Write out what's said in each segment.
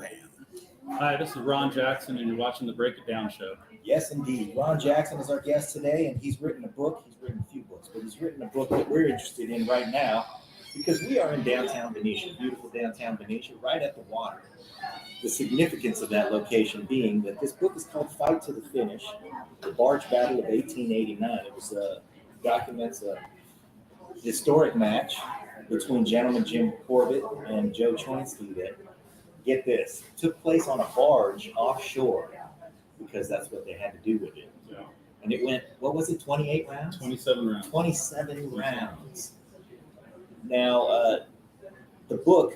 man. Hi, this is Ron Jackson, and you're watching the Break It Down show. Yes, indeed. Ron Jackson is our guest today, and he's written a book. He's written a few books, but he's written a book that we're interested in right now because we are in downtown Benicia, beautiful downtown Benicia, right at the water. The significance of that location being that this book is called Fight to the Finish, the Barge Battle of 1889. It was documents a historic match between gentleman Jim Corbett and Joe Choynski that, get this, took place on a barge offshore because that's what they had to do with it. Yeah. And it went, what was it, 28 rounds? 27 rounds. 27 rounds. Now, the book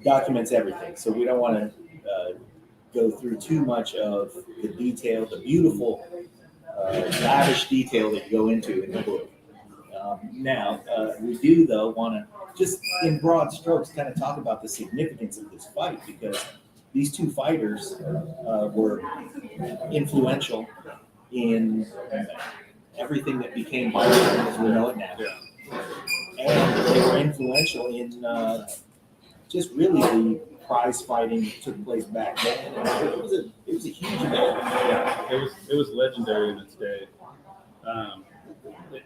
documents everything, so we don't want to go through too much of the detail, the beautiful, lavish detail that you go into in the book. Now, we do, though, want to just in broad strokes kind of talk about the significance of this fight because these two fighters were influential in everything that became boxing as we know it now. Yeah. And they were influential in just really the prize fighting that took place back then. And it was a huge event. Yeah, it was legendary in its day.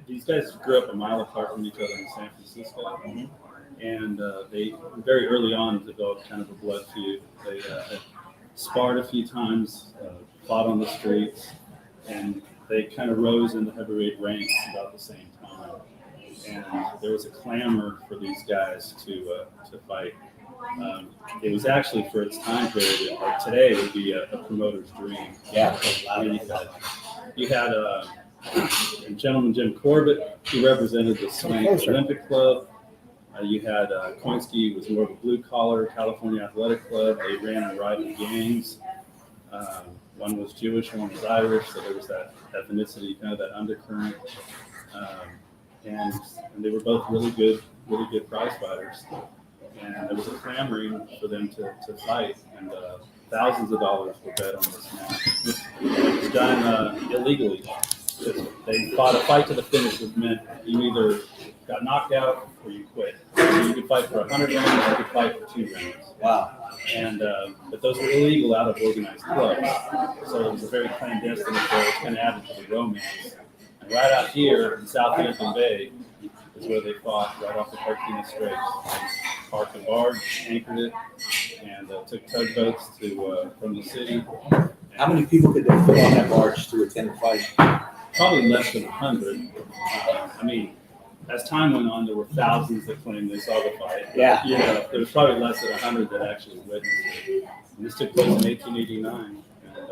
These guys grew up a mile apart from each other in San Francisco, Mm-hmm. and they very early on developed kind of a blood feud. They had sparred a few times, fought on the streets, and they kind of rose in the heavyweight ranks about the same time. And there was a clamor for these guys to fight. It was actually for its time period, or today would be a promoter's dream. Yeah. You had gentleman Jim Corbett, who represented the Swank Olympic Club. You had Choynski, was more of a blue-collar California Athletic Club. They ran in rival gangs. One was Jewish, one was Irish, so there was that ethnicity, kind of that undercurrent. And they were both really good prize fighters. And there was a clamoring for them to fight, and thousands of dollars were bet on this match. It was done illegally. They fought a fight to the finish, which meant you either got knocked out or you quit. You could fight for 100 rounds, you could fight for 2 rounds. Wow. And but those were illegal out of organized clubs, so it was a very clandestine affair. It kind of added to the romance. And right out here in Southampton Bay is where they fought, right off the Carquinez Straits. Parked a barge, anchored it, and took tugboats from the city. How many people could they put on that barge to attend the fight? Probably less than 100. I mean, as time went on, there were thousands that claimed they saw the fight. Yeah. There was probably less than 100 that actually witnessed it. And this took place in 1889, and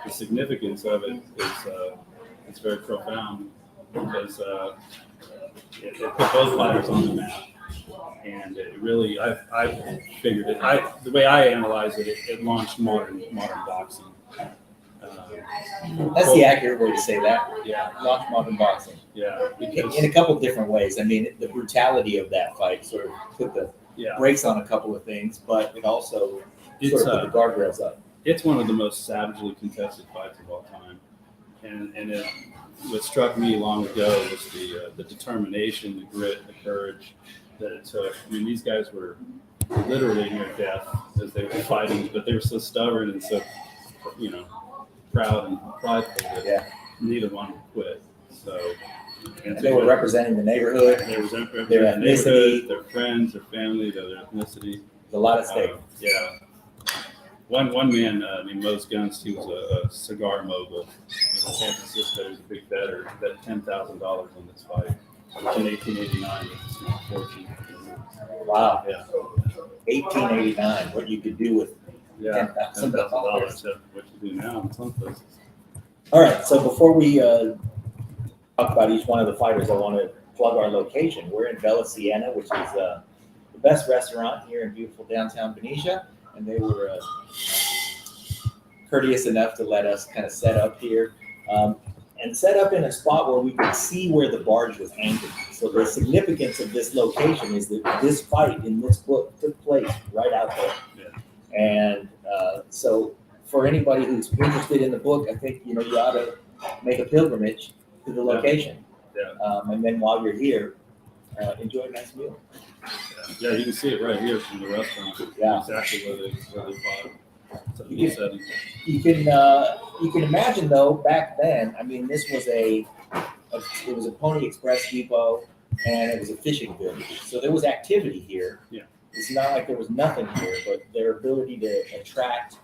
the significance of it is it's very profound because it put both fighters on the map. And it really, I figured it. The way I analyze it, it launched modern boxing. That's the accurate way to say that. Yeah. Launch modern boxing. Yeah, because In a couple different ways. I mean, the brutality of that fight sort of put the brakes on a couple of things, but it also sort of put the guardrails up. It's one of the most savagely contested fights of all time, and what struck me long ago was the determination, the grit, the courage that it took. I mean, these guys were literally near death as they were fighting, but they were so stubborn and so, proud and prideful that neither one would quit. So, and they were representing the neighborhood, they were representing their the neighborhood, ethnicity, their friends, their family, their ethnicity. a lot at stake. Yeah. One man named Mose Gunst, he was a cigar mogul in San Francisco. He was a big bettor. He bet $10,000 on this fight, which in 1889 was a fortune. Wow. Yeah. 1889, what you could do with $10,000. What you do now in some places. All right, so before we talk about each one of the fighters, I want to plug our location. We're in Bella Siena, which is the best restaurant here in beautiful downtown Benicia, and they were courteous enough to let us kind of set up here and set up in a spot where we could see where the barge was anchored. So the significance of this location is that this fight in this book took place right out there. Yeah. And so for anybody who's interested in the book, I think, you ought to make a pilgrimage to the location. Yeah. And then while you're here, enjoy a nice meal. Yeah, you can see it right here from the restaurant. Yeah. Exactly where they fought. It's a You neat can- setting. You can imagine though, back then, I mean, this was it was a Pony Express depot and it was a fishing village. So there was activity here. Yeah. It's not like there was nothing here, but their ability to attract,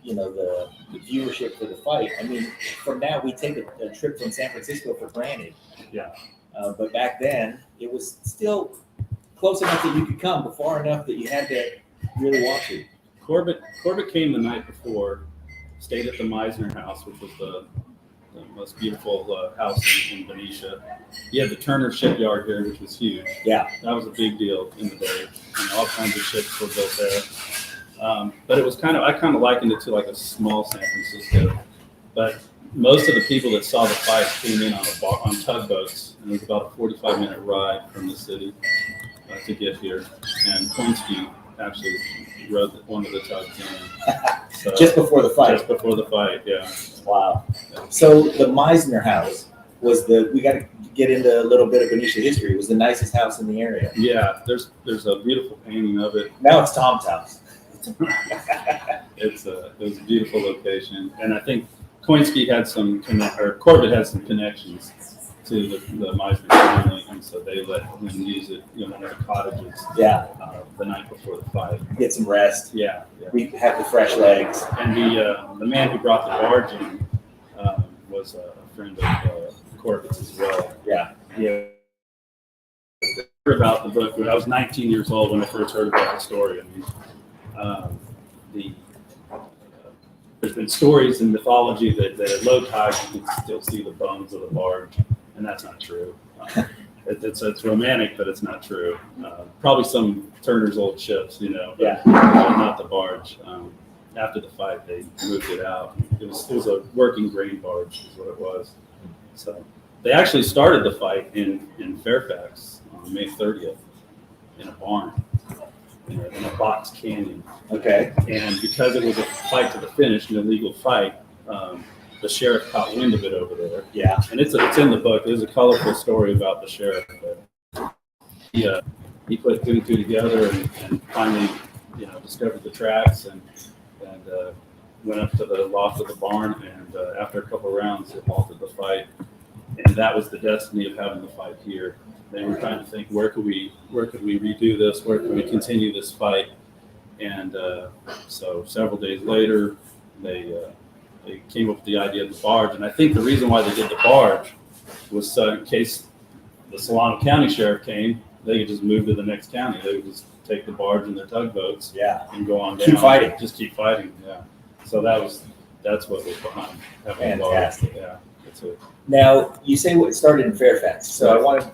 the viewership for the fight. I mean, from now we take a trip from San Francisco for granted. Yeah. But back then, it was still close enough that you could come, but far enough that you had to really want to. Corbett came the night before, stayed at the Meisner house, which was the most beautiful house in Benicia. He had the Turner shipyard here, which was huge. Yeah. That was a big deal in the day. All kinds of ships were built there. But it was I kind of likened it to like a small San Francisco. But most of the people that saw the fight came in on tugboats, and it was about a 45-minute ride from the city to get here. And Choynski actually rode one of the tugs in. So, Just before the fight. Just before the fight, yeah. Wow. So the Meisner house was we got to get into a little bit of Benicia history. It was the nicest house in the area. Yeah, there's a beautiful painting of it. Now it's Tom's house. It was a beautiful location, and I think Choynski Corbett had some connections to the Meisner family, and so they let him use it, in their cottages. Yeah. The night before the fight. Get some rest. Yeah. We have the fresh legs. And the man who brought the barge in was a friend of Corbett's as well. Yeah. Yeah. About the book when I was 19 years old when I first heard about the story. I mean, there's been stories in mythology that at low tide you can still see the bones of the barge, and that's not true. It's romantic, but it's not true. Probably some Turner's old ships, but not the barge. After the fight, they moved it out. It was a working grain barge, is what it was. So they actually started the fight in Fairfax on May 30th in a barn, in a box canyon. Okay. And because it was a fight to the finish, an illegal fight, the sheriff caught wind of it over there. Yeah. And it's in the book. There's a colorful story about the sheriff. He put two and two together and finally, discovered the tracks and went up to the loft of the barn. And after a couple of rounds, it halted the fight. And that was the destiny of having the fight here. They were trying to think, where could we redo this? Where could we continue this fight? And so several days later, they came up with the idea of the barge. And I think the reason why they did the barge was in case the Solano County Sheriff came, they could just move to the next county. They would just take the barge and their tugboats and go on down. Keep fighting. Just keep fighting, yeah. So that's what was behind having the barge. Fantastic. Yeah, that's it. Now, you say it started in Fairfax. So I want to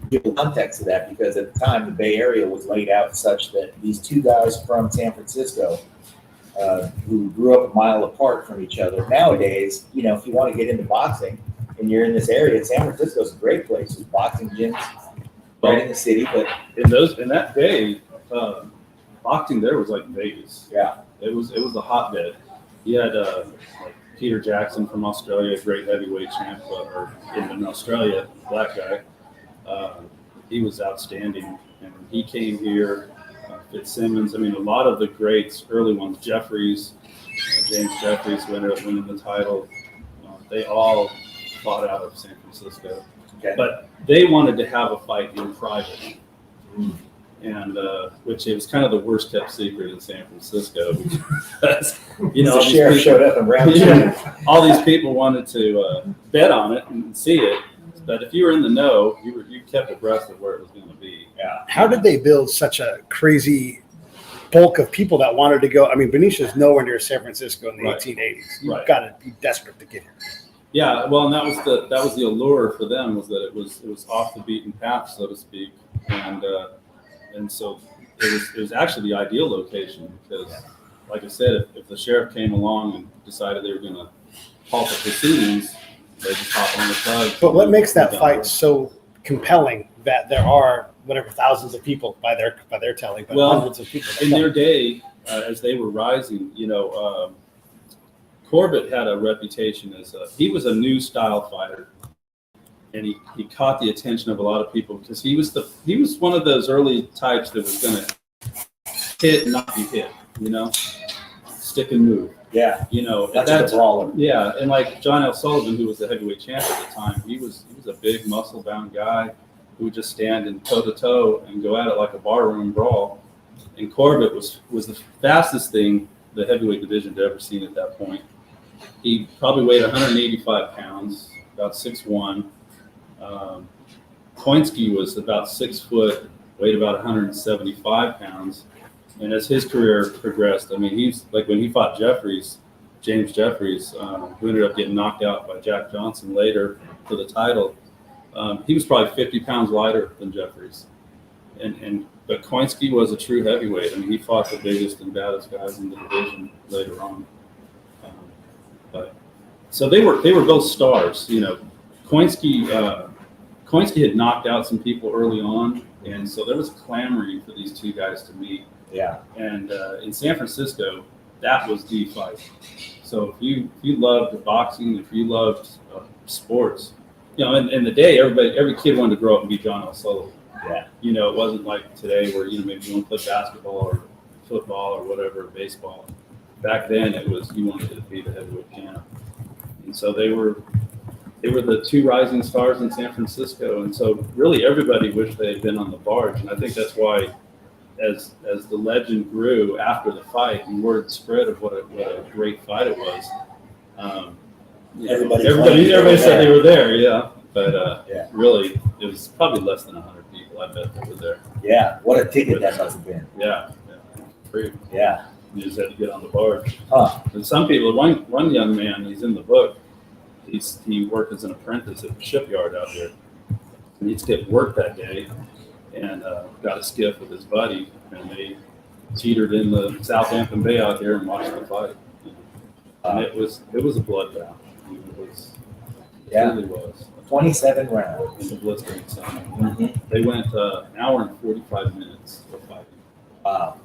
give a context to that because at the time, the Bay Area was laid out such that these two guys from San Francisco who grew up a mile apart from each other. Nowadays, if you want to get into boxing and you're in this area, San Francisco's a great place. There's boxing gyms right in the city. But in that day, boxing there was like Vegas. Yeah. It was a hotbed. You had like Peter Jackson from Australia, a great heavyweight champ, or in Australia, black guy. He was outstanding, and he came here. Fitzsimmons. I mean, a lot of the greats, early ones, Jeffries, James Jeffries, winning the title. They all fought out of San Francisco, but they wanted to have a fight in private, and which it was kind of the worst kept secret in San Francisco because the sheriff showed up in round two. All these people wanted to bet on it and see it. But if you were in the know, you kept abreast of where it was going to be. Yeah. How did they build such a crazy bulk of people that wanted to go? I mean, Benicia is nowhere near San Francisco in the 1880s. You've got to be desperate to get here. Yeah, well, and that was the allure for them, was that it was off the beaten path, so to speak, and so it was actually the ideal location because, like I said, if the sheriff came along and decided they were going to halt the proceedings, they just hop on the tug. But what makes that fight so compelling that there are thousands of people by their telling, but hundreds of people in their day as they were rising? Corbett had a reputation as he was a new style fighter, and he caught the attention of a lot of people because he was one of those early types that was going to hit and not be hit, stick and move. Yeah. That's a brawler. Yeah, and like John L Sullivan, who was the heavyweight champ at the time, he was a big muscle bound guy who would just stand and toe to toe and go at it like a barroom brawl. And Corbett was the fastest thing the heavyweight division had ever seen at that point. He probably weighed 185 pounds, about 6'1". Choynski was about 6 foot, weighed about 175 pounds. And as his career progressed, I mean, he's like when he fought James Jeffries, who ended up getting knocked out by Jack Johnson later for the title. He was probably 50 pounds lighter than Jeffries. But Choynski was a true heavyweight. I mean, he fought the biggest and baddest guys in the division later on. So they were both stars. Choynski had knocked out some people early on, and so there was clamoring for these two guys to meet. Yeah. And in San Francisco, that was the fight. So if you loved boxing, if you loved sports, in the day, every kid wanted to grow up and be John L Sullivan. Yeah. It wasn't like today where maybe you want to play basketball or football or whatever, baseball. Back then, it was you wanted to be the heavyweight champ, and so they were the two rising stars in San Francisco, and so really everybody wished they had been on the barge, and I think that's why, as the legend grew after the fight and word spread of what a great fight it was, everybody said they were there, yeah, but really it was probably less than 100 people. I bet they were there. Yeah, what a ticket that must have been. Yeah, free. Yeah. You just had to get on the barge. Huh. And some people, one young man, he's in the book. He worked as an apprentice at the shipyard out there. And he skipped work that day and got a skiff with his buddy, and they teetered in the Southampton Bay out there and watched the fight. And it was a bloodbath. It really was. 27 rounds. In the blistering sun. Mm-hmm. They went an hour and 45 minutes of fighting. Wow.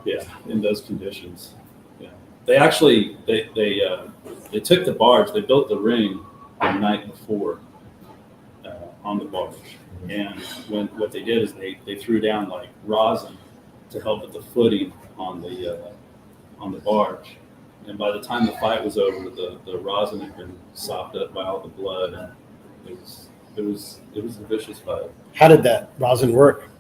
Yeah, in those conditions. Yeah, they actually they took the barge. They built the ring the night before on the barge, and what they did is they threw down like rosin to help with the footing on the barge. And by the time the fight was over, the rosin had been sopped up by all the blood, and it was a vicious fight. How did that rosin work?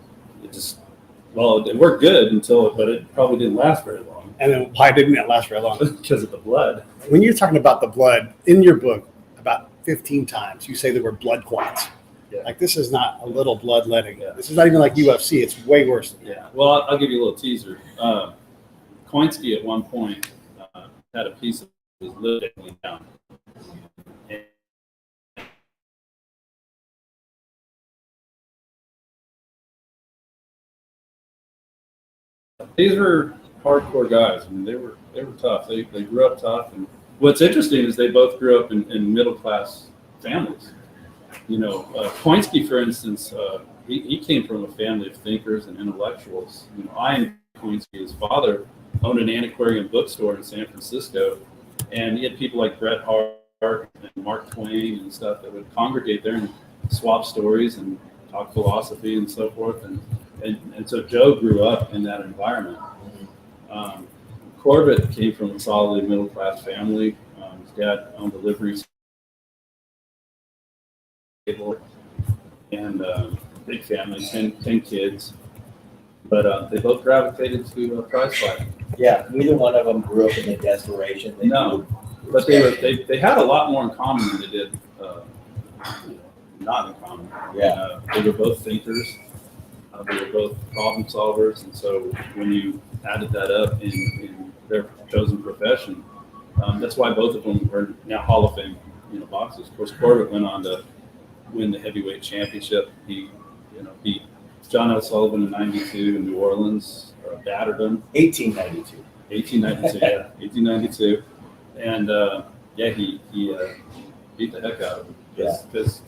It worked good but it probably didn't last very long. And then why didn't it last very long? Because of the blood. When you're talking about the blood, in your book, about 15 times, you say the word blood clots. Yeah. Like, this is not a little bloodletting. Yeah. This is not even like UFC. It's way worse than that. Yeah. Well, I'll give you a little teaser. Choynski at one point had a piece of his lip hanging down. These were hardcore guys. I mean, they were tough. They grew up tough. And what's interesting is they both grew up in middle class families. Choynski, for instance, he came from a family of thinkers and intellectuals. Ian Choynski, his father, owned an antiquarian bookstore in San Francisco, and he had people like Bret Hart and Mark Twain and stuff that would congregate there and swap stories and talk philosophy and so forth. And so Joe grew up in that environment. Corbett came from a solidly middle-class family. His dad owned a livery stable and big family, 10 kids. But they both gravitated to prize fighting. Yeah, neither one of them grew up in the desperation. But they had a lot more in common than they did not in common. Yeah. They were both thinkers. They were both problem solvers, and so when you added that up in their chosen profession, that's why both of them are now Hall of Fame, boxers. Of course, Corbett went on to win the heavyweight championship. He, beat John L Sullivan in '92 in New Orleans, battered him. 1892. 1892, and he beat the heck out of him. Because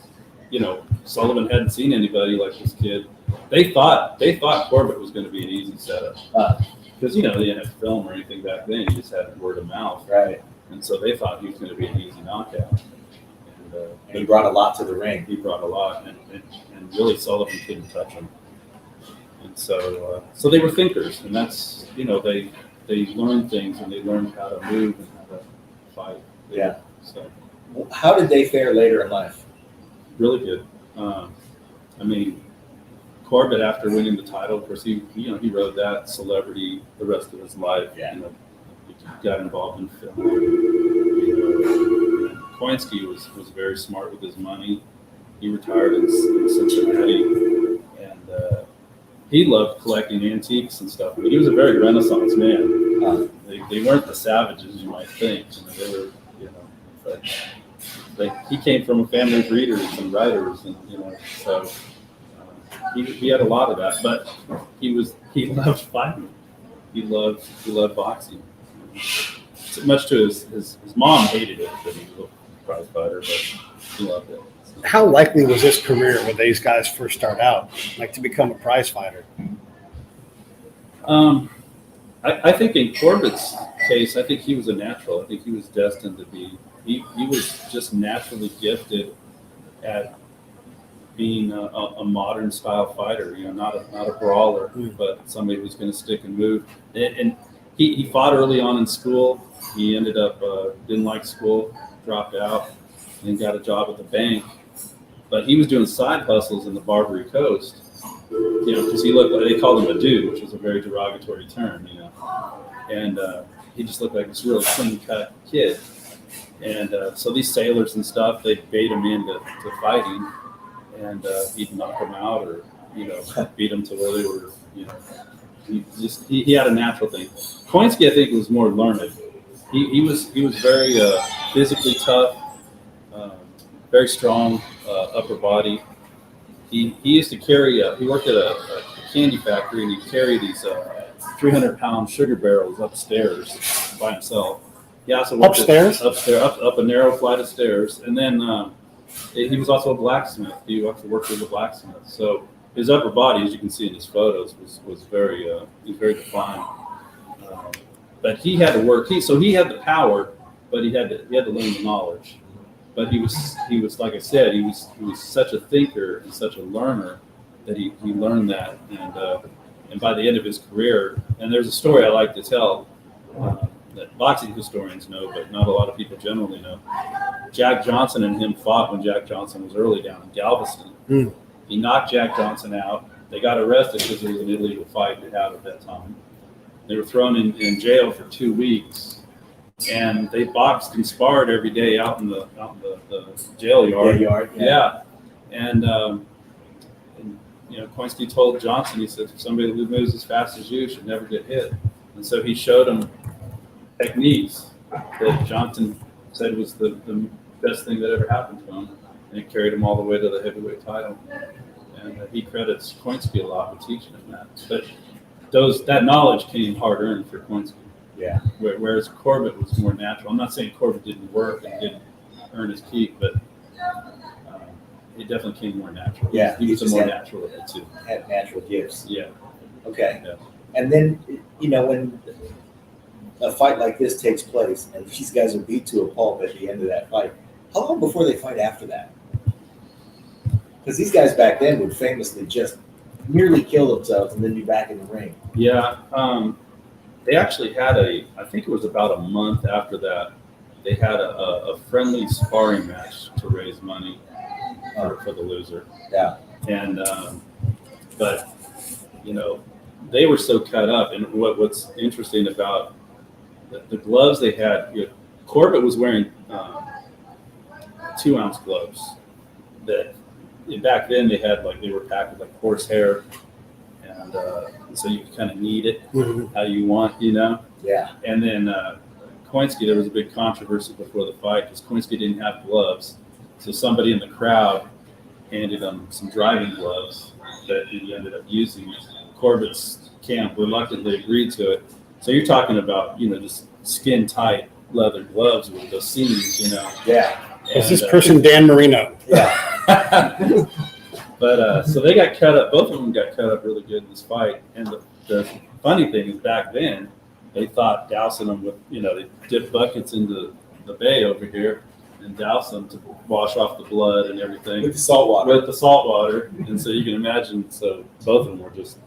Sullivan hadn't seen anybody like this kid. They thought Corbett was going to be an easy setup because they didn't have film or anything back then. You just had word of mouth, right? And so they thought he was going to be an easy knockout. And And he brought a lot to the ring. He brought a lot, and really Sullivan couldn't touch him. And so they were thinkers, and that's, they learned things, and they learned how to move and how to fight. Yeah. So how did they fare later in life? really good. Corbett, after winning the title, of course, he rode that celebrity the rest of his life. Yeah. He got involved in film. Choynski was very smart with his money. He retired in Cincinnati, and he loved collecting antiques and stuff. But he was a very Renaissance man. They weren't the savages you might think. They were, but he came from a family of readers and writers, and so. He had a lot of that, but he loved fighting. He loved boxing. So much to his mom hated it that he was a prize fighter, but he loved it. So. How likely was this career when these guys first start out, like to become a prize fighter? I think in Corbett's case, I think he was a natural. I think he was destined to be. He was just naturally gifted at being a modern style fighter, not a brawler, but somebody who's going to stick and move. And he fought early on in school. He ended up didn't like school, dropped out, and got a job at the bank. But he was doing side hustles in the Barbary Coast, because he looked like, they called him a dude, which was a very derogatory term, and he just looked like this really clean cut kid. And so these sailors and stuff, they bait him into fighting. And he'd knock them out, or beat them to where they were. He had a natural thing. Choynski, I think, was more learned. He was very physically tough, very strong upper body. He used to carry. He worked at a candy factory, and he'd carry these 300-pound sugar barrels upstairs by himself. He also worked up a narrow flight of stairs, and then. He was also a blacksmith. He also worked as a blacksmith. So his upper body, as you can see in his photos, was very defined. But he had to work. He had the power, but he had to learn the knowledge. But he was like I said, he was such a thinker and such a learner that he learned that. And by the end of his career, and there's a story I like to tell that boxing historians know, but not a lot of people generally know. Jack Johnson and him fought when Jack Johnson was early down in Galveston. He knocked Jack Johnson out. They got arrested because it was an illegal fight they had at that time. They were thrown in jail for 2 weeks, and they boxed and sparred every day out in the jail yard. Yeah. And Choynski told Johnson, he said, if somebody who moves as fast as you should never get hit. And so he showed him techniques that Johnson said was the best thing that ever happened to him, and it carried him all the way to the heavyweight title. And he credits Choynski a lot for teaching him that. But that knowledge came hard earned for Choynski. Yeah. Whereas Corbett was more natural. I'm not saying Corbett didn't work and didn't earn his keep, but it definitely came more natural. Yeah. He was a more natural of the two. Had natural gifts. Yeah. Okay. Yeah. And then when a fight like this takes place and these guys are beat to a pulp at the end of that fight, how long before they fight after that? Because these guys back then would famously just nearly kill themselves and then be back in the ring. Yeah. They actually had I think it was about a month after that, they had a friendly sparring match to raise money for the loser. Yeah. And, but, they were so cut up. And what's interesting about the gloves they had, Corbett was wearing 2-ounce gloves that back then they had they were packed with horsehair, and so you could kind of knead it how you want, Yeah. And then Choynski, there was a big controversy before the fight because Choynski didn't have gloves, so somebody in the crowd handed him some driving gloves that he ended up using. Corbett's camp reluctantly agreed to it. So you're talking about, just skin tight leather gloves with those seams, Yeah. Is this person Dan Marino? Yeah. But so they got cut up. Both of them got cut up really good in this fight. And the funny thing is, back then they thought dousing them with, they dipped buckets into the bay over here and douse them to wash off the blood and everything With the salt water. with the salt water. And so you can imagine, so both of them were just,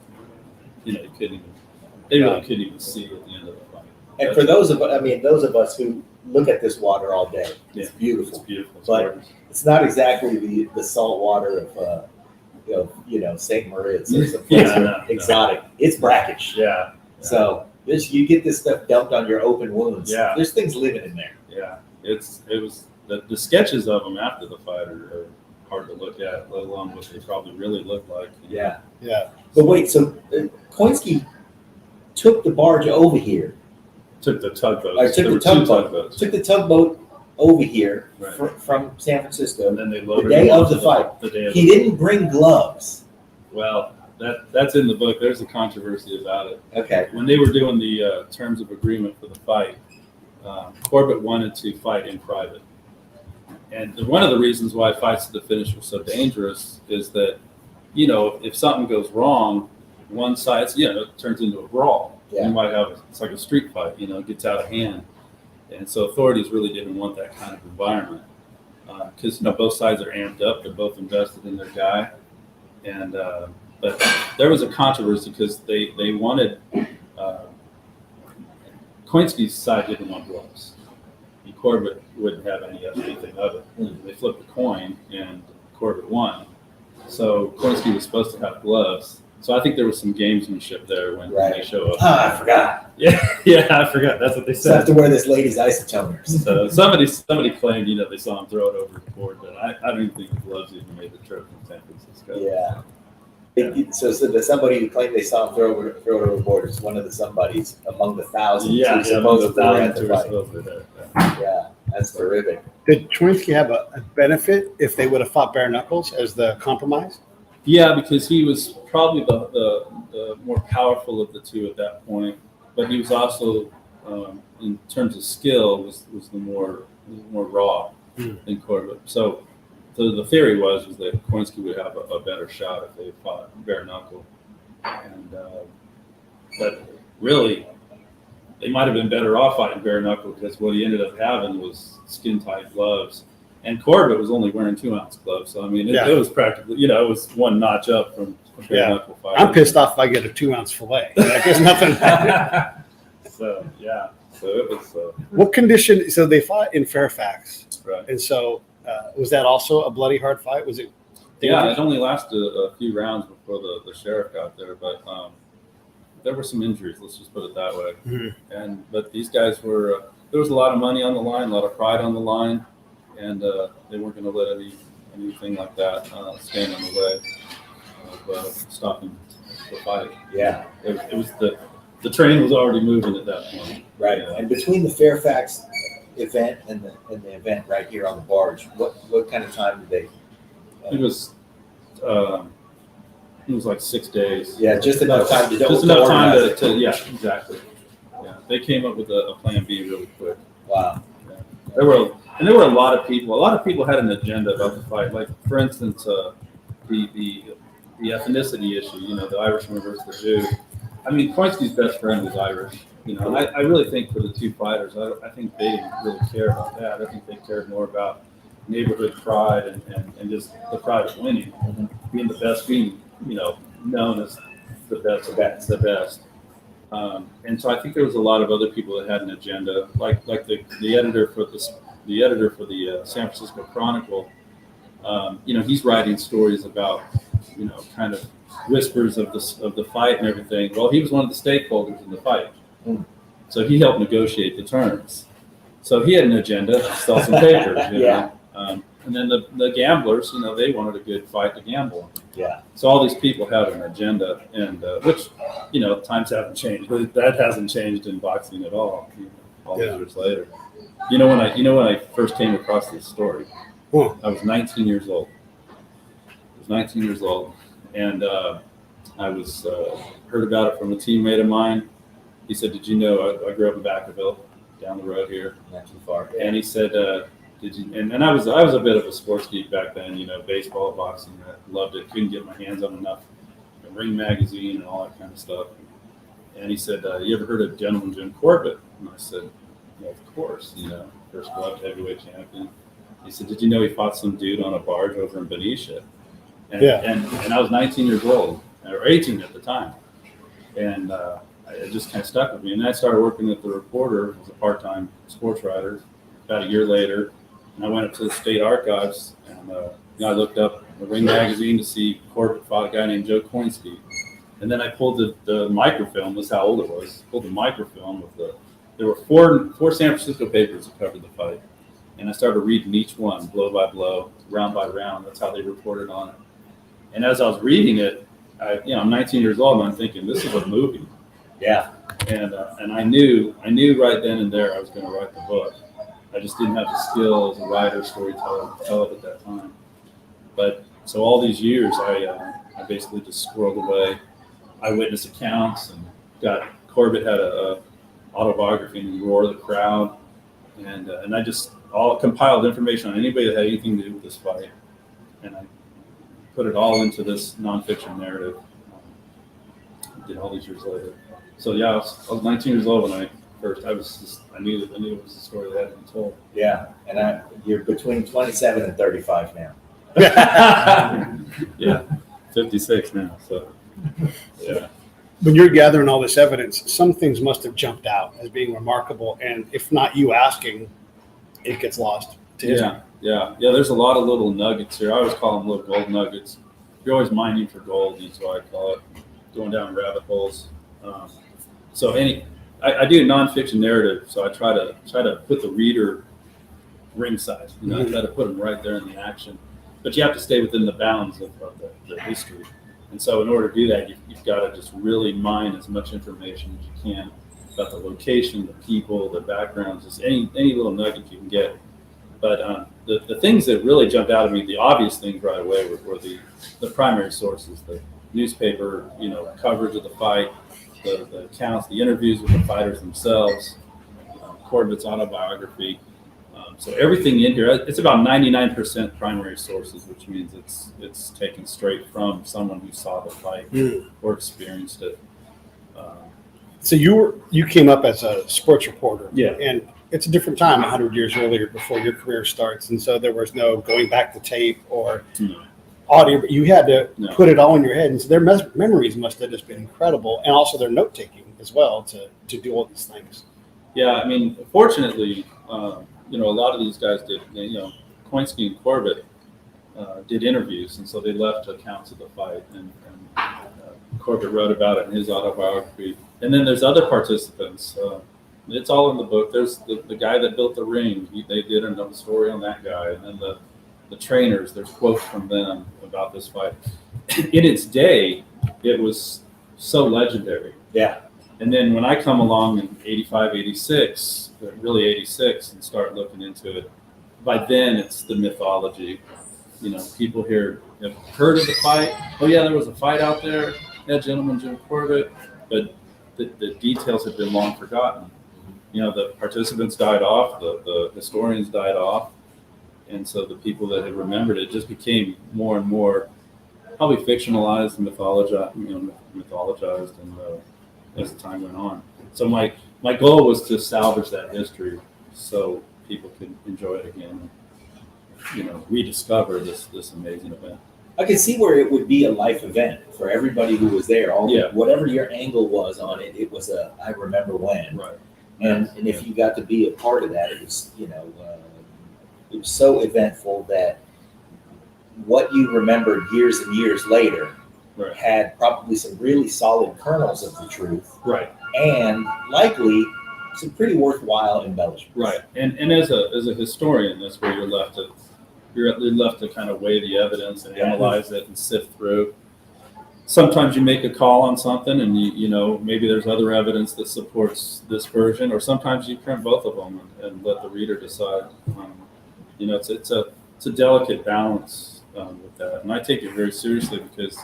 they really couldn't even see at the end of the fight. And for those of us who look at this water all day, it's beautiful. It's beautiful. It's But gorgeous. it's not exactly the salt water of St. Moritz or some exotic. It's brackish. Yeah. So you get this stuff dumped on your open wounds. Yeah. There's things living in there. Yeah. It was the sketches of them after the fight are hard to look at, let alone what they probably really looked like. Yeah. Yeah. But wait, so Choynski took the barge over here. Took the tugboat. Took the tugboat. Took the tugboat over here from San Francisco. And then they loaded the day him of the fight. The day of he didn't bring gloves. Well, that's in the book. There's a controversy about it. Okay. When they were doing the terms of agreement for the fight, Corbett wanted to fight in private. And one of the reasons why fights to the finish were so dangerous is that, if something goes wrong, one side, it turns into a brawl. Yeah. You might have, it's like a street fight, it gets out of hand. And so authorities really didn't want that kind of environment because, both sides are amped up. They're both invested in their guy. And but there was a controversy because they wanted Choynski's side didn't want gloves. And Corbett wouldn't have anything of it. They flipped a coin and Corbett won. So Choynski was supposed to have gloves. So I think there was some gamesmanship there when they show up. I forgot. Yeah, I forgot. That's what they So I have said. to wear this lady's isotoners. So somebody claimed, they saw him throw it over the board, but I don't even think the gloves even made the trip from San Francisco. Yeah. So the somebody who claimed they saw him throw it over the board is one of the somebodies among the thousands who supposedly were at the fight. Yeah, that's terrific. Did Choynski have a benefit if they would have fought bare knuckles as the compromise? Yeah, because he was probably the more powerful of the two at that point, but he was also, in terms of skill, was the more raw than Corbett. So the theory was that Choynski would have a better shot if they fought bare knuckle, and but really they might have been better off fighting bare knuckle because what he ended up having was skin tight gloves. And Corbett was only wearing 2-ounce gloves, so it was practically, it was one notch up from bare knuckle fighting. I'm pissed off if I get a 2-ounce fillet. There's nothing. So it was. What condition? So they fought in Fairfax, Right. and so was that also a bloody hard fight? Was it? Yeah, it only lasted a few rounds before the sheriff got there, but there were some injuries. Let's just put it that way. Mm-hmm. But these guys were. There was a lot of money on the line, a lot of pride on the line. And they weren't going to let anything like that stand in the way of stopping the fight. Yeah. It was the train was already moving at that point. Right. Yeah. And between the Fairfax event and the event right here on the barge, what kind of time did they? It was like 6 days. Yeah, just enough time to just enough time organize it. to yeah, exactly. Yeah, they came up with a plan B really quick. Wow. Yeah. There were a lot of people. A lot of people had an agenda about the fight. Like, for instance, the ethnicity issue. The Irishman versus the Jew. Choynski's best friend was Irish. And I really think for the two fighters, I think they didn't really care about that. I think they cared more about neighborhood pride and just the pride of winning, being the best, being known as the best. And so I think there was a lot of other people that had an agenda, like the editor for the San Francisco Chronicle. He's writing stories about kind of whispers of the fight and everything. Well, he was one of the stakeholders in the fight, so he helped negotiate the terms. So he had an agenda, sell some papers. Yeah. And then the gamblers, they wanted a good fight to gamble. Yeah. So all these people had an agenda, and which, times haven't changed, but that hasn't changed in boxing at all. All these years later. When I first came across this story, I was 19 years old. And I was heard about it from a teammate of mine. He said, "Did you know I grew up in Vacaville, down the road here, Not too far." And he said, "Did you?" And I was a bit of a sports geek back then. Baseball, boxing. I loved it. Couldn't get my hands on enough. Ring magazine and all that kind of stuff. And he said, "You ever heard of Gentleman Jim Corbett?" And I said, "Well, of course. First gloved heavyweight champion." He said, "Did you know he fought some dude on a barge over in Benicia?" And, Yeah. and I was 19 years old, or 18 at the time. And it just kind of stuck with me. And I started working at the Reporter as a part-time sports writer about a year later. And I went up to the state archives, and I looked up the Ring magazine to see Corbett fought a guy named Joe Choynski. And then I pulled the microfilm. That's how old it was. Pulled the microfilm there were four San Francisco papers that covered the fight. And I started reading each one, blow by blow, round by round. That's how they reported on it. And as I was reading it, I'm 19 years old, and I'm thinking, this is a movie. Yeah. And I knew right then and there I was going to write the book. I just didn't have the skill as a writer, storyteller to tell it at that time. But so all these years, I basically just squirreled away eyewitness accounts, and Corbett had a autobiography in Roar of the Crowd, and I just all compiled information on anybody that had anything to do with this fight, and I put it all into this nonfiction narrative. Did all these years later. So yeah, I was 19 years old when I knew it was the story that had been told. Yeah, and you're between 27 and 35 now. Yeah, 56 now. So yeah. When you're gathering all this evidence, some things must have jumped out as being remarkable, and if not you asking, it gets lost to history. Yeah. There's a lot of little nuggets here. I always call them little gold nuggets. You're always mining for gold. That's what I call it. Going down rabbit holes. So I do nonfiction narrative. So I try to put the reader ringside. I try to put them right there in the action. But you have to stay within the bounds of the history. And so in order to do that, you've got to just really mine as much information as you can about the location, the people, the backgrounds, just any little nugget you can get. But the things that really jumped out at me, the obvious things right away were the primary sources, the newspaper, coverage of the fight, the accounts, the interviews with the fighters themselves, Corbett's autobiography. So everything in here, it's about 99% primary sources, which means it's taken straight from someone who saw the fight or experienced it. So you came up as a sports reporter, Yeah. and it's a different time 100 years earlier before your career starts, and so there was no going back to tape or audio. But you had to put it all in your head, and so their memories must have just been incredible, and also their note taking as well to do all these things. Yeah, I mean, fortunately, a lot of these guys did. Choynski and Corbett did interviews, and so they left accounts of the fight, and Corbett wrote about it in his autobiography. And then there's other participants. It's all in the book. There's the guy that built the ring. They did another story on that guy. And then the trainers, there's quotes from them about this fight. In its day, it was so legendary. Yeah. And then when I come along in 85, 86, really 86, and start looking into it, by then it's the mythology. People here have heard of the fight. Oh, yeah, there was a fight out there. Yeah, gentleman Jim Corbett. But the details have been long forgotten. The participants died off, the historians died off, and so the people that had remembered it just became more and more probably fictionalized and mythologized, and as the time went on. So my goal was to salvage that history so people could enjoy it again, and, rediscover this amazing event. I can see where it would be a life event for everybody who was there. Whatever your angle was on it, it was I remember when. Right. And if you got to be a part of that, it was it was so eventful that what you remembered years and years later had probably some really solid kernels of the truth, right, and likely some pretty worthwhile embellishments. Right. And as a historian, that's where you're left to kind of weigh the evidence and analyze it and sift through. Sometimes you make a call on something, and maybe there's other evidence that supports this version, or sometimes you print both of them and let the reader decide. It's a delicate balance with that, and I take it very seriously because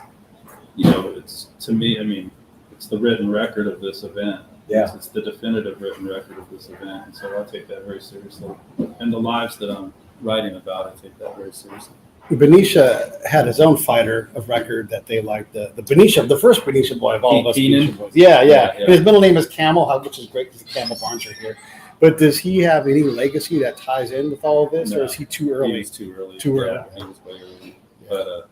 it's, to me, it's the written record of this event. Yeah, it's the definitive written record of this event, and so I take that very seriously. And the lives that I'm writing about, I take that very seriously. Benicia had his own fighter of record that they liked. The first Benicia boy of all of us. Keenan? Yeah. His middle name is Camel, which is great because the Camel Barnes are here. But does he have any legacy that ties in with all of this, No. or is he too early? He was too early. Too early. Yeah, he was way early. But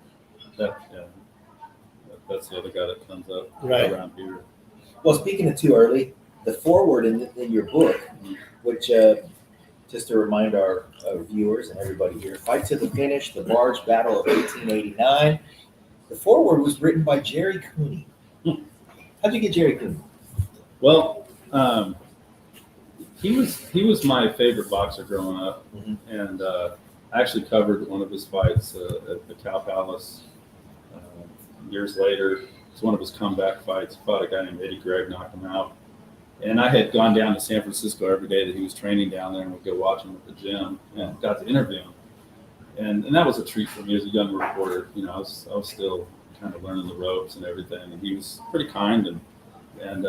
that's the other guy that comes up Right. around here. Well, speaking of too early, the foreword in your book, which just to remind our viewers and everybody here, Fight to the Finish, the Barge Battle of 1889. The foreword was written by Jerry Cooney. How'd you get Jerry Cooney? Well, he was my favorite boxer growing up, and I actually covered one of his fights at the Cow Palace years later. It's one of his comeback fights. He fought a guy named Eddie Gregg, knocked him out. And I had gone down to San Francisco every day that he was training down there, and would go watch him at the gym and got to interview him. And that was a treat for me as a young reporter. You know, I was still kind of learning the ropes and everything, and he was pretty kind. And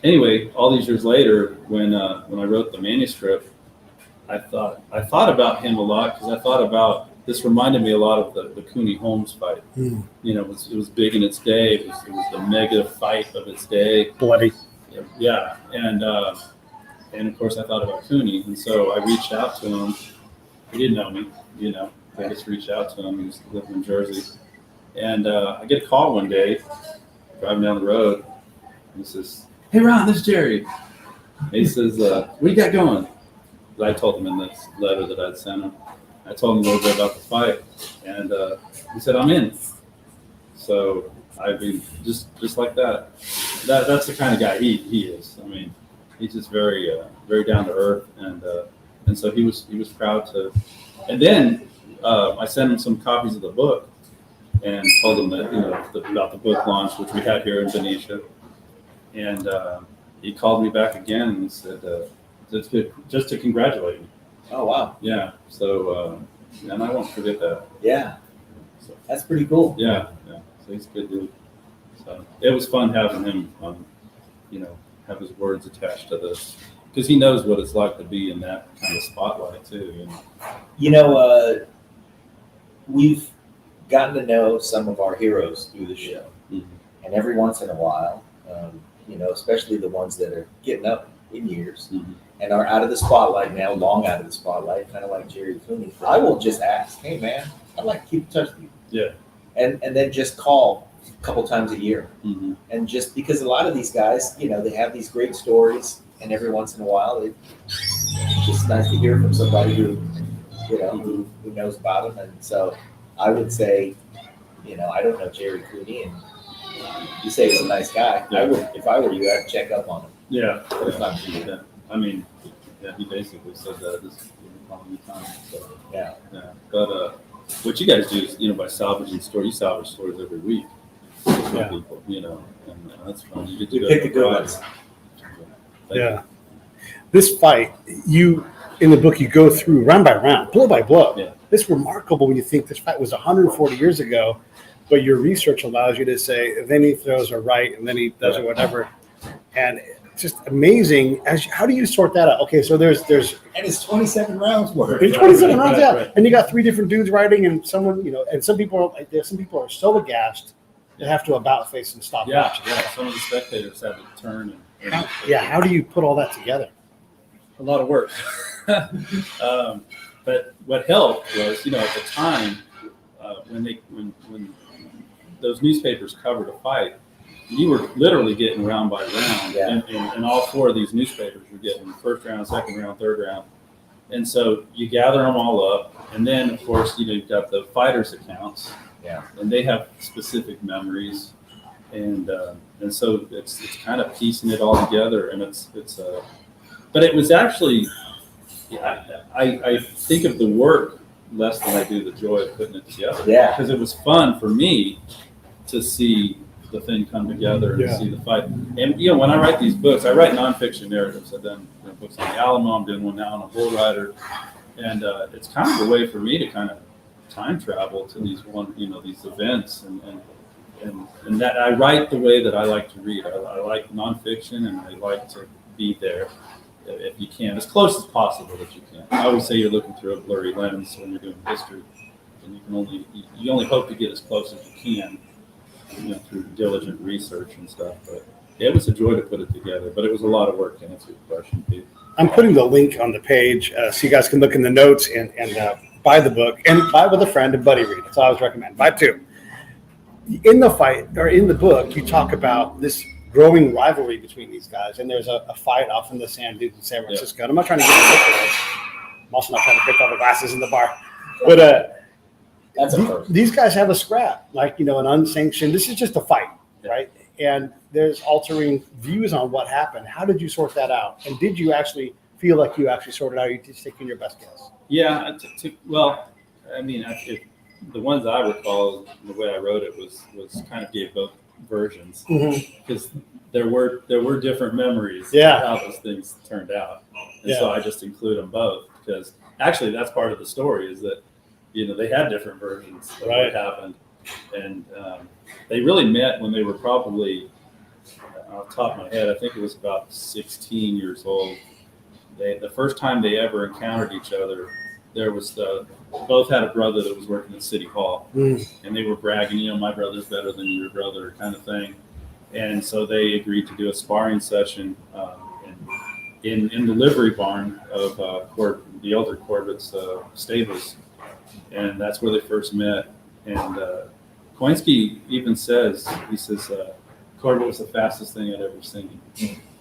anyway, all these years later, when I wrote the manuscript, I thought about him a lot, because I thought about, this reminded me a lot of the Cooney Holmes fight. You know, it was big in its day. It was the mega fight of its day. Bloody. Yeah, and of course I thought about Cooney, and so I reached out to him. He didn't know me, you know. I just reached out to him. He was living in Jersey, and I get a call one day, driving down the road, and he says, "Hey Ron, this is Jerry." And he says, "What do you got going?" I told him in this letter that I'd sent him. I told him a little bit about the fight, and he said, "I'm in." So I mean, just like that. That's the kind of guy he is. I mean, he's just very down to earth, and so he was proud to. And then I sent him some copies of the book, and told him that, you know, about the book launch, which we had here in Benicia. And he called me back again and said, just to congratulate me. Oh, wow. Yeah. So and I won't forget that. Yeah. So, That's pretty cool. yeah. So he's a good dude. So it was fun having him, you know, have his words attached to this, because he knows what it's like to be in that kind of spotlight too. You know? You know, we've gotten to know some of our heroes through the show, and every once in a while, you know, especially the ones that are getting up in years and are out of the spotlight now, long out of the spotlight, kind of like Jerry Cooney, I will just ask, "Hey man, I'd like to keep in touch with you." Yeah. And then just call a couple times a year. And just because a lot of these guys, you know, they have these great stories, and every once in a while, it's just nice to hear from somebody who, you know, who knows about them. And so I would say, you know, I don't know Jerry Cooney, and you say he's a nice guy. Yeah. I would, if I were you, I'd check up on him. Yeah. Yeah. I mean, yeah, he basically said that this calling me time. So, Yeah. But what you guys do is, you know, by salvaging stories, you salvage stories every week. Yeah. People, you know, and that's fun. You get to You go pick to the good Friday. ones. Yeah. This fight, in the book, you go through round by round, blow by blow. Yeah. It's remarkable when you think this fight was 140 years ago, but your research allows you to say, then he throws a right, and then he does it, whatever. And it's just amazing. How do you sort that out? Okay, so there's And it's 27 rounds worth. there's 27 rounds, yeah. Right. And you got three different dudes writing, and someone, you know, and some people are so aghast they have to about face and stop Yeah, watching. yeah. Some of the spectators had to turn and Yeah, how do you put all that together? a lot of work. But what helped was, you know, at the time, when those newspapers covered a fight, you were literally getting round by round, Yeah. and all four of these newspapers were getting first round, second round, third round, and so you gather them all up, and then of course, you know, you've got the fighters' accounts, and they have specific memories, and so it's kind of piecing it all together, and but it was actually, I think of the work less than I do the joy of putting it together. Yeah. Because it was fun for me to see the thing come together and see the fight. And, you know, when I write these books, I write nonfiction narratives. I've done books on the Alamo. I'm doing one now on a bull rider. And it's kind of a way for me to kind of time travel to these these events. And that I write the way that I like to read. I like nonfiction, and I like to be there if you can, as close as possible that you can. I always say you're looking through a blurry lens when you're doing history, and you only hope to get as close as you can, you know, through diligent research and stuff. it was a joy to put it together, but it was a lot of work to answer your question, Pete. I'm putting the link on the page so you guys can look in the notes and buy the book and buy with a friend and buddy read. That's all I always recommend. Buy two. In the fight or in the book, you talk about this growing rivalry between these guys, and there's a fight off in the sand dunes in San Francisco. And I'm not trying to get ridiculous. I'm also not trying to break all the glasses in the bar, but That's a first. these guys have a scrap, like an unsanctioned. This is just a fight, right? And there's altering views on what happened. How did you sort that out? And did you actually feel like you actually sorted out? Or you just taking your best guess? Yeah. Well, I mean, the ones I recall, the way I wrote it was kind of gave both versions because there were different memories of how those things turned out, and so I just include them both because actually that's part of the story is that they had different versions of what happened, and they really met when they were probably, off the top of my head, I think it was about 16 years old. The first time they ever encountered each other, there was both had a brother that was working at City Hall, and they were bragging, my brother's better than your brother, kind of thing. And so they agreed to do a sparring session in the livery barn of the elder Corbett's stables, and that's where they first met. And Choynski even says, Corbett was the fastest thing I'd ever seen,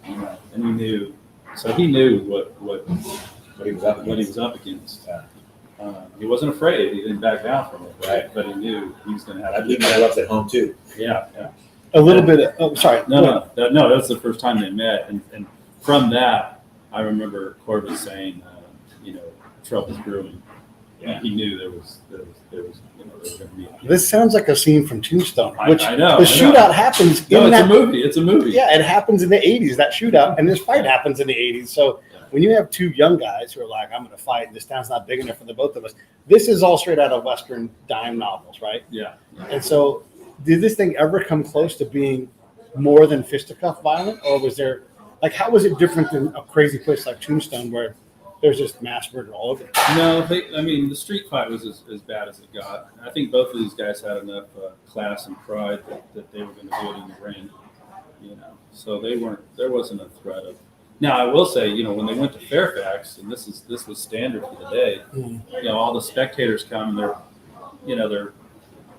and he knew what he was up against. He wasn't afraid. He didn't back down from it, right? But he knew he was going to have. I believe my love's at home too. Yeah. A little bit. Sorry. No. That's the first time they met, and from that, I remember Corbett saying, trouble's brewing. Yeah. He knew there was going to be. This sounds like a scene from Tombstone, which I know. The shootout happens in that movie. It's a movie. Yeah, it happens in the 80s, that shootout, and this fight happens in the 80s. So when you have two young guys who are like, I'm going to fight, this town's not big enough for the both of us. This is all straight out of Western dime novels, right? Yeah. And so did this thing ever come close to being more than fisticuff violent, or was there, how was it different than a crazy place like Tombstone where there's just mass murder all over it? No, the street fight was as bad as it got. I think both of these guys had enough class and pride that they were going to do it in the ring, So there wasn't a threat of. Now I will say, when they went to Fairfax, and this was standard for the day. All the spectators come, and they're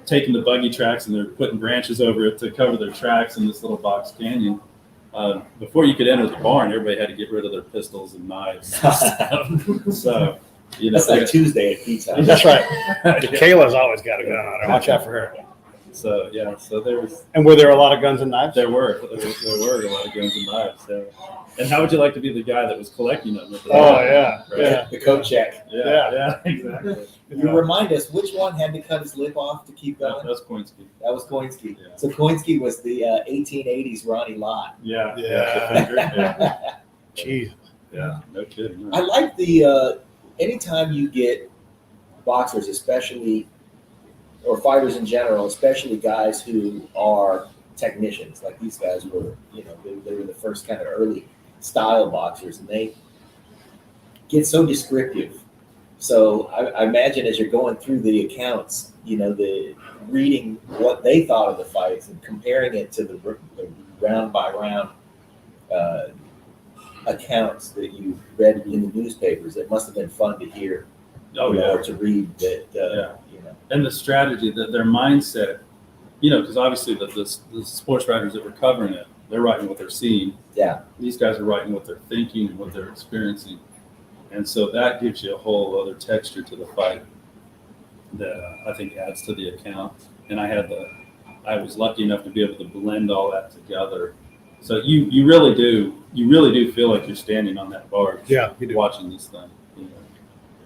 taking the buggy tracks and they're putting branches over it to cover their tracks in this little box canyon. Before you could enter the barn, everybody had to get rid of their pistols and knives. So, that's like Tuesday at pizza. That's right. Kayla's always got a gun on her. Watch out for her. So there was. And were there a lot of guns and knives? There were a lot of guns and knives. And how would you like to be the guy that was collecting them? The coat check. Yeah, exactly. You remind us which one had to cut his lip off to keep going? That was Choynski. Yeah. So Choynski was the 1880s Ronnie Lott. Yeah. Jeez. Yeah, no kidding. I like the anytime you get boxers, especially, or fighters in general, especially guys who are technicians, like these guys were, they were the first kind of early style boxers, and they get so descriptive. So I imagine as you're going through the accounts, the reading what they thought of the fights and comparing it to the round by round accounts that you read in the newspapers, it must have been fun to hear. Or to read that. And the strategy, their mindset, because obviously the sports writers that were covering it, they're writing what they're seeing. Yeah. These guys are writing what they're thinking and what they're experiencing. And so that gives you a whole other texture to the fight that I think adds to the account. And I was lucky enough to be able to blend all that together. So you really do feel like you're standing on that barge. Yeah, you do. Watching this thing.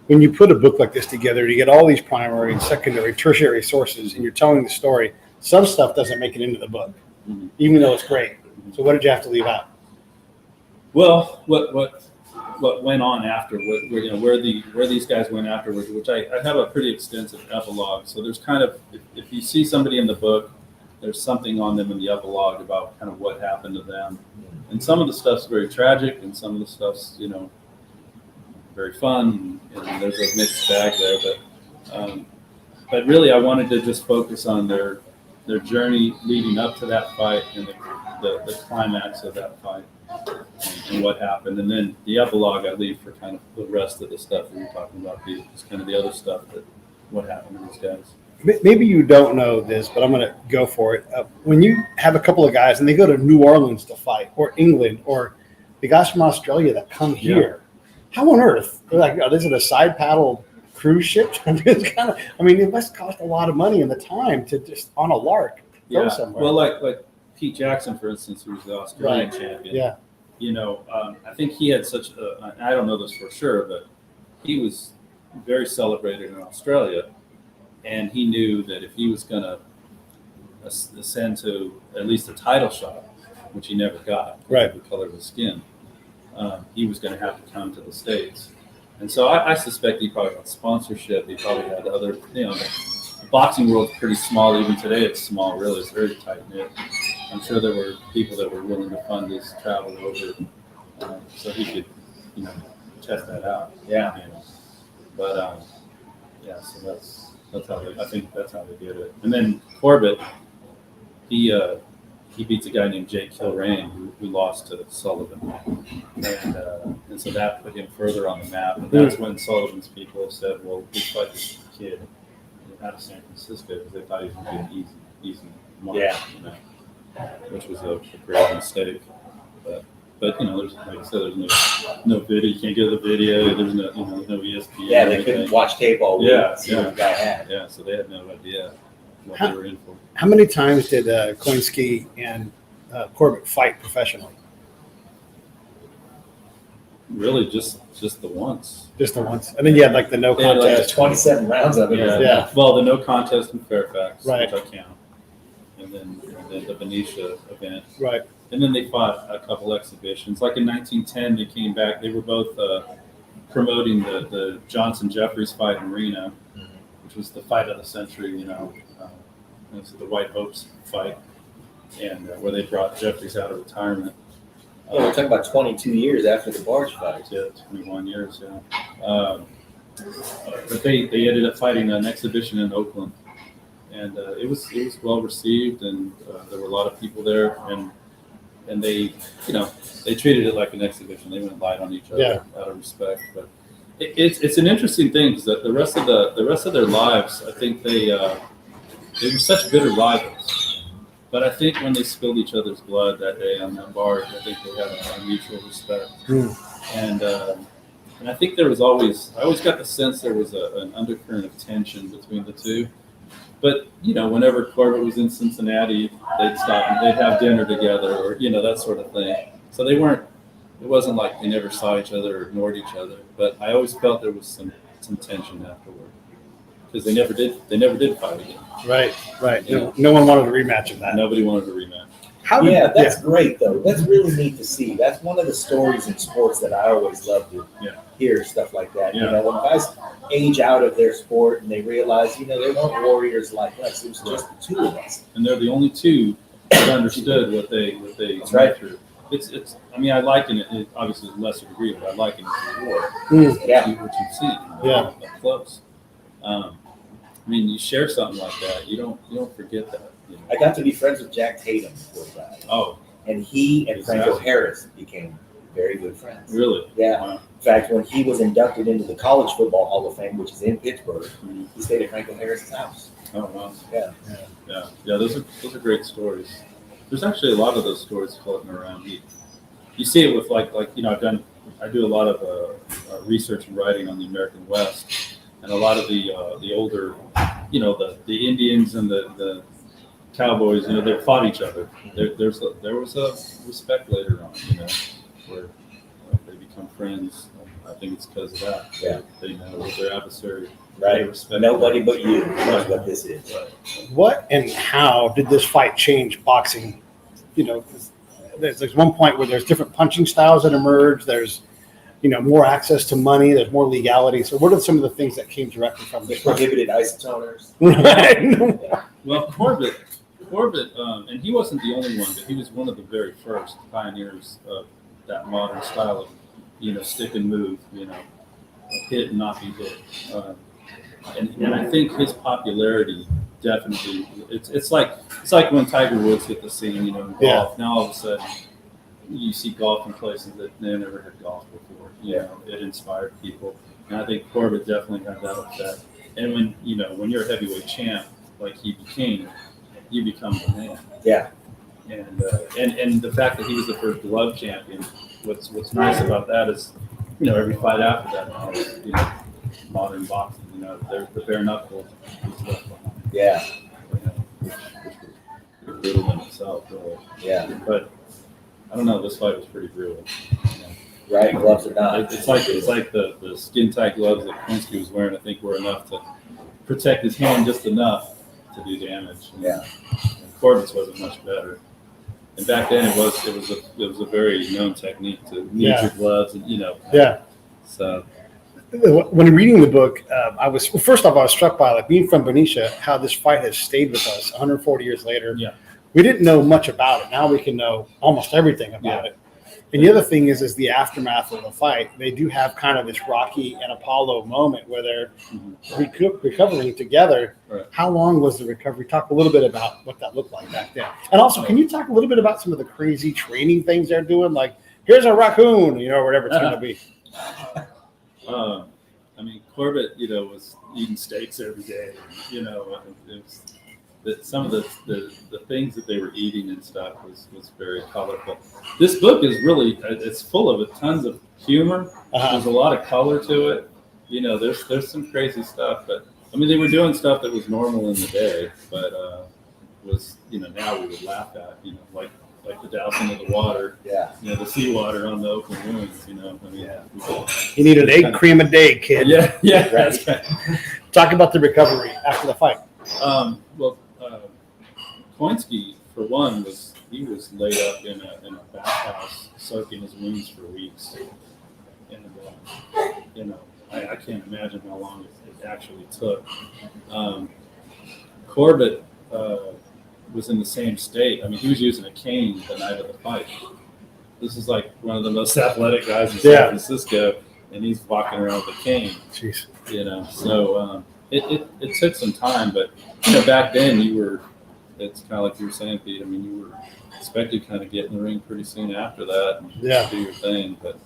When you put a book like this together, you get all these primary and secondary, tertiary sources, and you're telling the story. Some stuff doesn't make it into the book, even though it's great. So what did you have to leave out? Well, what went on after, where these guys went afterwards, which I have a pretty extensive epilogue. So there's kind of, if you see somebody in the book, there's something on them in the epilogue about kind of what happened to them. And some of the stuff's very tragic, and some of the stuff's, very fun, and there's a mixed bag there. But really, I wanted to just focus on their journey leading up to that fight and the climax of that fight and what happened. And then the epilogue I leave for kind of the rest of the stuff that we're talking about, just kind of the other stuff that what happened to these guys. Maybe you don't know this, but I'm going to go for it. When you have a couple of guys and they go to New Orleans to fight, or England, or the guys from Australia that come here, how on earth? They're like, oh, this is a side paddle cruise ship? It's kind of, I mean, it must cost a lot of money and the time to just on a lark go somewhere. Well, like Pete Jackson, for instance, who was the Australian champion. Yeah. You know, I think he had such a, I don't know this for sure, but he was very celebrated in Australia. And he knew that if he was going to ascend to at least a title shot, which he never got, right, the color of his skin, he was going to have to come to the States. And so I suspect he probably got sponsorship. He probably had other, you know, the boxing world's pretty small. Even today, it's small, really. It's very tight-knit. I'm sure there were people that were willing to fund his travel over so he could, you know, test that out. Yeah. You know. But, yeah, so that's how I think that's how they did it. And then Corbett, he beats a guy named Jake Kilrain who lost to Sullivan, and so that put him further on the map. And that's when Sullivan's people said, "Well, we fight this kid out of San Francisco," because they thought he was going to be an easy mark, you know, which was a great mistake. But you know, there's, like I said, there's no video. You can't get the video. There's no, you know, no ESPN. Yeah, they couldn't watch tape all week. See what the guy had. Yeah, so they had no idea what they were in for. How many times did Choynski and Corbett fight professionally? Really, just the once. Just the once, and then you had like the no contest. Like 27 rounds of it. Yeah. Well, the no contest in Fairfax, right, which I count, and then the Benicia event, right. And then they fought a couple exhibitions. Like in 1910, they came back. They were both promoting the Johnson Jeffries fight in Reno, which was the fight of the century. You know, it was the White Hopes fight, and where they brought Jeffries out of retirement. Oh, we're talking about 22 years after the Barge fight. Yeah, 21 years. Yeah, but they ended up fighting an exhibition in Oakland, and it was well received, and there were a lot of people there, and they, you know, they treated it like an exhibition. They wouldn't lie on each other out of respect. But it's an interesting thing because the rest of their lives, I think they were such bitter rivals. But I think when they spilled each other's blood that day on that barge, I think they had a mutual respect. And I think I always got the sense there was an undercurrent of tension between the two. But, you know, whenever Corbett was in Cincinnati, they'd stop and they'd have dinner together or, you know, that sort of thing. So it wasn't like they never saw each other or ignored each other. But I always felt there was some tension afterward because they never did fight again. Right. No one wanted a rematch of that. Nobody wanted a rematch. That's great, though. That's really neat to see. That's one of the stories in sports that I always love to hear, stuff like that. Yeah. You know, when guys age out of their sport and they realize, you know, they weren't warriors like us. It was just the two of us. And they're the only two that understood what they went through. It's. I mean, I liken it obviously to a lesser degree, but I liken it to war. What you've seen. Up close. I mean, you share something like that, you don't forget that. You know? I got to be friends with Jack Tatum before he died. Oh. And he and Franco Harris became very good friends. Really? Yeah. Wow. In fact, when he was inducted into the College Football Hall of Fame, which is in Pittsburgh, he stayed at Franco Harris's house. Oh, wow. Yeah. Those are great stories. There's actually a lot of those stories floating around. You see it with like you know, I do a lot of research and writing on the American West, and a lot of the older, you know, the Indians and the Cowboys, you know, they fought each other. There was a respect later on, you know, where they become friends. I think it's because of that. Yeah. They know their adversary. Right. Nobody but you knows what this is. Right. What and how did this fight change boxing? You know, there's one point where there's different punching styles that emerge. There's, you know, more access to money. There's more legality. So what are some of the things that came directly from this? Prohibited isotoners. Well, Corbett, and he wasn't the only one, but he was one of the very first pioneers of that modern style of, you know, stick and move, you know, hit and not be hit. And I think his popularity definitely. It's like when Tiger Woods hit the scene, in golf. Yeah. Now all of a sudden, you see golf in places that they never had golf before. It inspired people, and I think Corbett definitely had that effect. And when you're a heavyweight champ like he became, you become the man. Yeah. And the fact that he was the first glove champion. What's nice about that is, every fight after that now is, modern boxing. There's the bare knuckle is left behind. Yeah. Which was brutal in itself, really. Yeah. But I don't know. This fight was pretty brutal. Right, gloves or not. It's like the skin tight gloves that Choynski was wearing. I think were enough to protect his hand just enough to do damage. Yeah. And Corbett's wasn't much better. And back then it was a very known technique to knead your gloves and Yeah. So when reading the book, I was struck by being from Benicia, how this fight has stayed with us 140 years later. Yeah. We didn't know much about it. Now we can know almost everything about it. And the other thing is the aftermath of the fight. They do have kind of this Rocky and Apollo moment where they're recovering together. Right. How long was the recovery? Talk a little bit about what that looked like back then. And also, can you talk a little bit about some of the crazy training things they're doing? Like, here's a raccoon, or whatever it's going to be. Corbett, was eating steaks every day. It was that some of the things that they were eating and stuff was very colorful. This book is really it's full of tons of humor. There's a lot of color to it. There's some crazy stuff, but they were doing stuff that was normal in the day, but was now we would laugh at like the dousing of the water. Yeah. The seawater on the open wounds. You need an egg cream a day, kid. Yeah, that's right. Talk about the recovery after the fight. Choynski, for one, was laid up in a bathhouse, soaking his wounds for weeks, and I can't imagine how long it actually took. Corbett was in the same state. He was using a cane the night of the fight. This is like one of the most athletic guys in San Francisco, and he's walking around with a cane. Jeez. So it took some time, but back then it's kind of like you were saying, Pete. You were expected to kind of get in the ring pretty soon after that and do your thing, but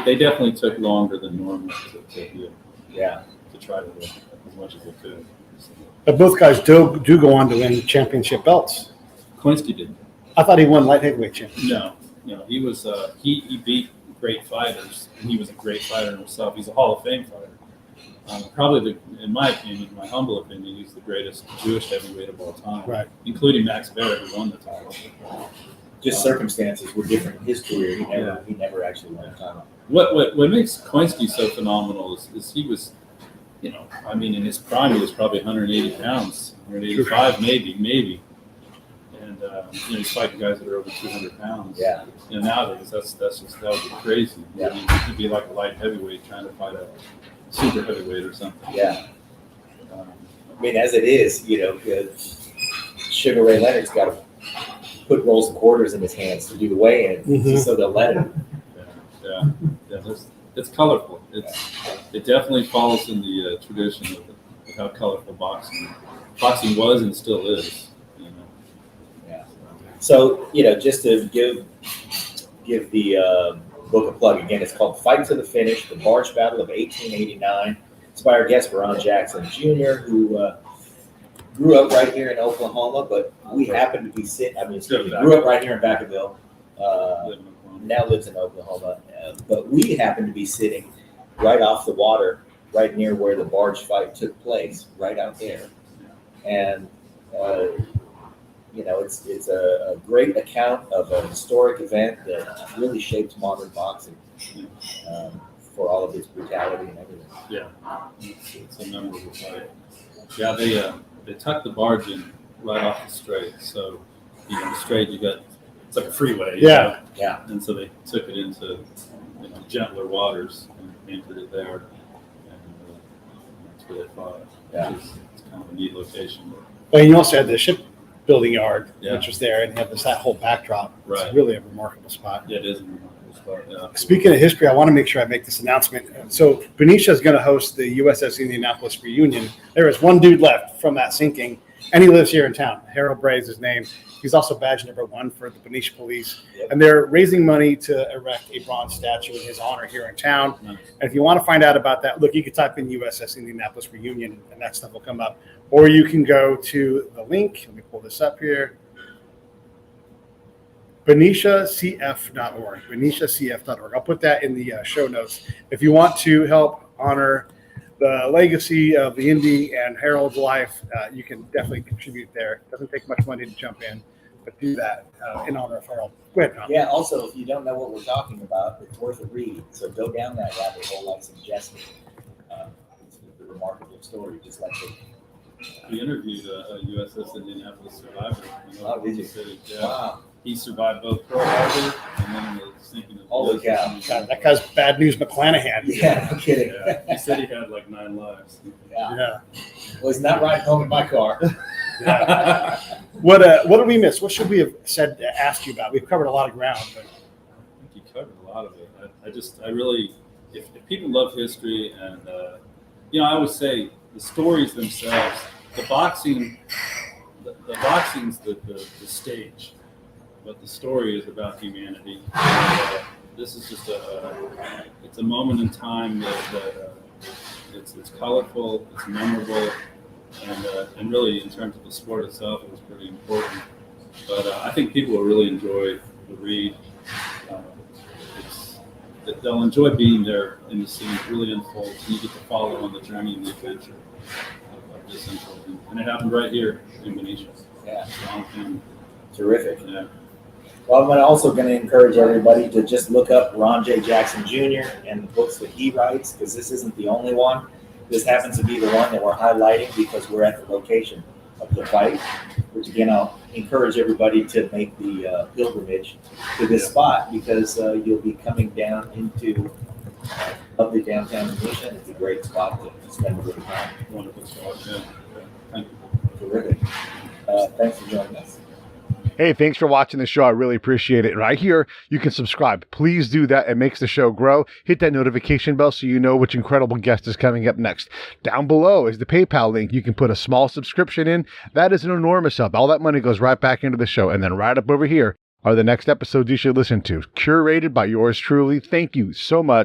they definitely took longer than normal to try to win as much as they could. So. But both guys do go on to win championship belts. Choynski did. I thought he won light heavyweight championship. No, he was he beat great fighters, and he was a great fighter himself. He's a Hall of Fame fighter. Probably, in my opinion, my humble opinion, he's the greatest Jewish heavyweight of all time, right? Including Max Barrett, who won the title. Just circumstances were different in his career. He never actually won a title. What makes Choynski so phenomenal is he was, in his prime he was probably 180 pounds, 185 maybe, and he's fighting guys that are over 200 pounds. Yeah. Nowadays that would be crazy. Yeah. He could be like a light heavyweight trying to fight a super heavyweight or something. Yeah. As it is, Sugar Ray Leonard's got to put rolls of quarters in his hands to do the weigh-in, so they'll let him. Yeah. It's colorful. It definitely follows in the tradition of how colorful boxing was and still is. Yeah. So just to give the book a plug again, it's called Fight to the Finish: The Barge Battle of 1889. It's by our guest Ron Jackson Jr., who grew up right here in Oklahoma, but we happen to be sitting. Grew up right here in Vacaville. Now lives in Oklahoma, but we happen to be sitting right off the water, right near where the barge fight took place, right out there. And it's a great account of a historic event that really shaped modern boxing for all of its brutality and everything. Yeah, it's a memorable fight. Yeah, they tucked the barge in right off the straight, so the straight it's like a freeway. Yeah. Yeah. And so they took it into gentler waters and anchored it there, and that's where they fought. Yeah. It's kind of a neat location. Well, you also had the shipbuilding yard, Yeah. which was there, and you have that whole backdrop. Right. It's really a remarkable spot. Yeah, it is a remarkable most part. Yeah. Speaking of history, I want to make sure I make this announcement. So Benicia is going to host the USS Indianapolis reunion. There is one dude left from that sinking, and he lives here in town. Harold Bray is his name. He's also badge number 1 for the Benicia Police. Yep. And they're raising money to erect a bronze statue in his honor here in town. Nice. And if you want to find out about that, look, you can type in USS Indianapolis reunion, and that stuff will come up. Or you can go to the link. Let me pull this up here. BeniciaCF.org. BeniciaCF.org. I'll put that in the show notes. If you want to help honor the legacy of the Indy and Harold's life, you can definitely contribute there. It doesn't take much money to jump in, but do that in honor of Harold. Go ahead, Tom. Yeah, also, if you don't know what we're talking about, it's worth a read. So go down that rabbit hole like suggested. It's a remarkable story, just like We interviewed a USS Indianapolis survivor. Oh, did you? City. Yeah. wow. He survived both Pearl Harbor and then the sinking of Holy cow. God, that guy's bad news McClanahan. Yeah, no kidding. Yeah. He said he had like 9 lives. Yeah. Yeah. Well, he's not riding home in my car. What did we miss? What should we have asked you about? We've covered a lot of ground. But... I think you covered a lot of it. I really, if people love history and, I always say the stories themselves, the boxing's the stage, but the story is about humanity. And, this is just it's a moment in time that it's colorful, it's memorable, and really in terms of the sport itself, it was pretty important. But I think people will really enjoy the read. They'll enjoy being there in the scene. It really unfolds, and you get to follow on the journey and the adventure of this unfolding. And it happened right here in Benicia. Yeah, And, terrific. yeah. Well, I'm also going to encourage everybody to just look up Ron J. Jackson Jr. and the books that he writes, because this isn't the only one. This happens to be the one that we're highlighting because we're at the location of the fight, which again, I'll encourage everybody to make the pilgrimage to this spot, because you'll be coming down into lovely downtown Benicia. It's a great spot to spend a good time. Wonderful spot. Yeah. Thank you. Terrific. Thanks for joining us. Hey, thanks for watching the show. I really appreciate it. Right here, you can subscribe. Please do that. It makes the show grow. Hit that notification bell so you know which incredible guest is coming up next. Down below is the PayPal link. You can put a small subscription in. That is an enormous help. All that money goes right back into the show. And then right up over here are the next episodes you should listen to, curated by yours truly. Thank you so much.